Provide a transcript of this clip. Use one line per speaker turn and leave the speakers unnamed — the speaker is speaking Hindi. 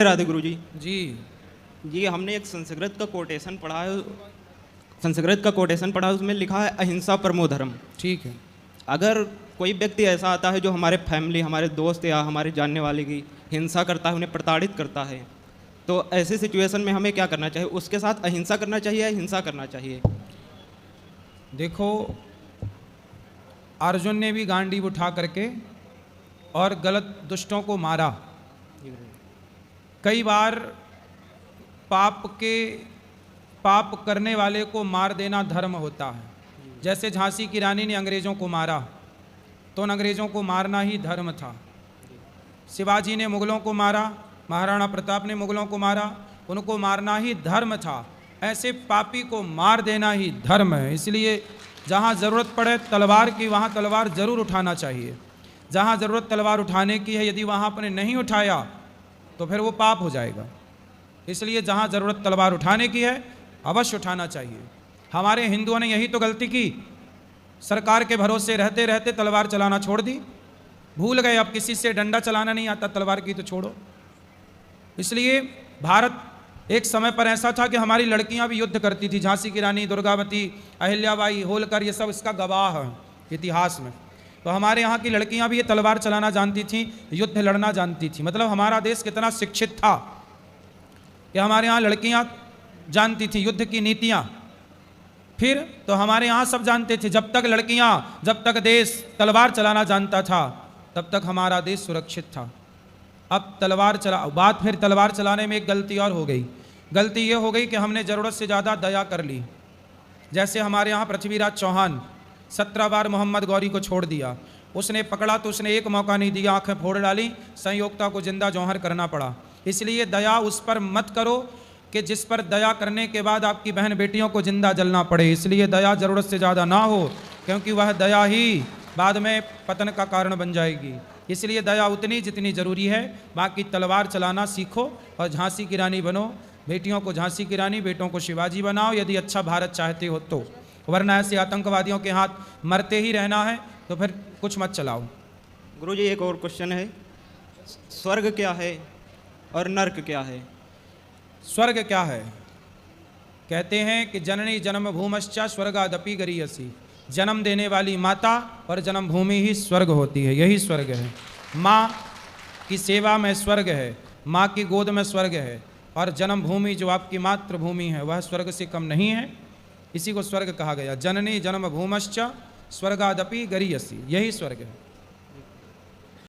राधे गुरु जी।
जी
जी हमने एक संस्कृत का कोटेशन पढ़ा है, संस्कृत का कोटेशन पढ़ा है, उसमें लिखा है अहिंसा परमो धर्म।
ठीक है।
अगर कोई व्यक्ति ऐसा आता है जो हमारे फैमिली, हमारे दोस्त या हमारे जानने वाले की हिंसा करता है, उन्हें प्रताड़ित करता है, तो ऐसी सिचुएशन में हमें क्या करना चाहिए? उसके साथ अहिंसा करना चाहिए या हिंसा करना चाहिए?
देखो, अर्जुन ने भी गांडीव उठा करके और गलत दुष्टों को मारा। कई बार पाप करने वाले को मार देना धर्म होता है। जैसे झांसी की रानी ने अंग्रेजों को मारा तो उन अंग्रेजों को मारना ही धर्म था। शिवाजी ने मुगलों को मारा, महाराणा प्रताप ने मुगलों को मारा, उनको मारना ही धर्म था। ऐसे पापी को मार देना ही धर्म है। इसलिए जहाँ ज़रूरत पड़े तलवार की, वहाँ तलवार ज़रूर उठाना चाहिए। जहाँ ज़रूरत तलवार उठाने की है, यदि वहाँ आपने नहीं उठाया तो फिर वो पाप हो जाएगा। इसलिए जहाँ ज़रूरत तलवार उठाने की है अवश्य उठाना चाहिए। हमारे हिंदुओं ने यही तो गलती की, सरकार के भरोसे रहते रहते तलवार चलाना छोड़ दी। भूल गए अब किसी से डंडा चलाना नहीं आता, तलवार की तो छोड़ो। इसलिए भारत एक समय पर ऐसा था कि हमारी लड़कियां भी युद्ध करती थी। झांसी की रानी, दुर्गावती, अहिल्याबाई, होलकर, ये सब इसका गवाह है इतिहास में। तो हमारे यहाँ की लड़कियां भी ये तलवार चलाना जानती थी, युद्ध लड़ना जानती थी। मतलब हमारा देश कितना शिक्षित था कि हमारे यहाँ लड़कियां जानती थी युद्ध की नीतियाँ। फिर तो हमारे यहाँ सब जानते थे। जब तक देश तलवार चलाना जानता था तब तक हमारा देश सुरक्षित था। अब फिर तलवार चलाने में एक गलती और हो गई। गलती ये हो गई कि हमने ज़रूरत से ज़्यादा दया कर ली। जैसे हमारे यहाँ पृथ्वीराज चौहान 17 बार मोहम्मद गौरी को छोड़ दिया। उसने पकड़ा तो उसने एक मौका नहीं दिया, आंखें फोड़ डाली, संयोक्ता को जिंदा जौहर करना पड़ा। इसलिए दया उस पर मत करो कि जिस पर दया करने के बाद आपकी बहन बेटियों को जिंदा जलना पड़े। इसलिए दया ज़रूरत से ज़्यादा ना हो, क्योंकि वह दया ही बाद में पतन का कारण बन जाएगी। इसलिए दया उतनी जितनी ज़रूरी है। बाकी तलवार चलाना सीखो और झांसी की रानी बनो। बेटियों को झांसी की रानी, बेटों को शिवाजी बनाओ यदि अच्छा भारत चाहते हो तो। वरना ऐसे आतंकवादियों के हाथ मरते ही रहना है तो फिर कुछ मत चलाओ।
गुरुजी एक और क्वेश्चन है, स्वर्ग क्या है और नर्क क्या है?
स्वर्ग क्या है? कहते हैं कि जननी जन्म भूमश्चा स्वर्गादपि गरीयसी। जन्म देने वाली माता और जन्म भूमि ही स्वर्ग होती है, यही स्वर्ग है। माँ की सेवा में स्वर्ग है, माँ की गोद में स्वर्ग है। और जन्म भूमि जो आपकी मातृभूमि है वह स्वर्ग से कम नहीं है। इसी को स्वर्ग कहा गया। जननी जन्म भूमश्च स्वर्गादपि गरीयसी, यही स्वर्ग है।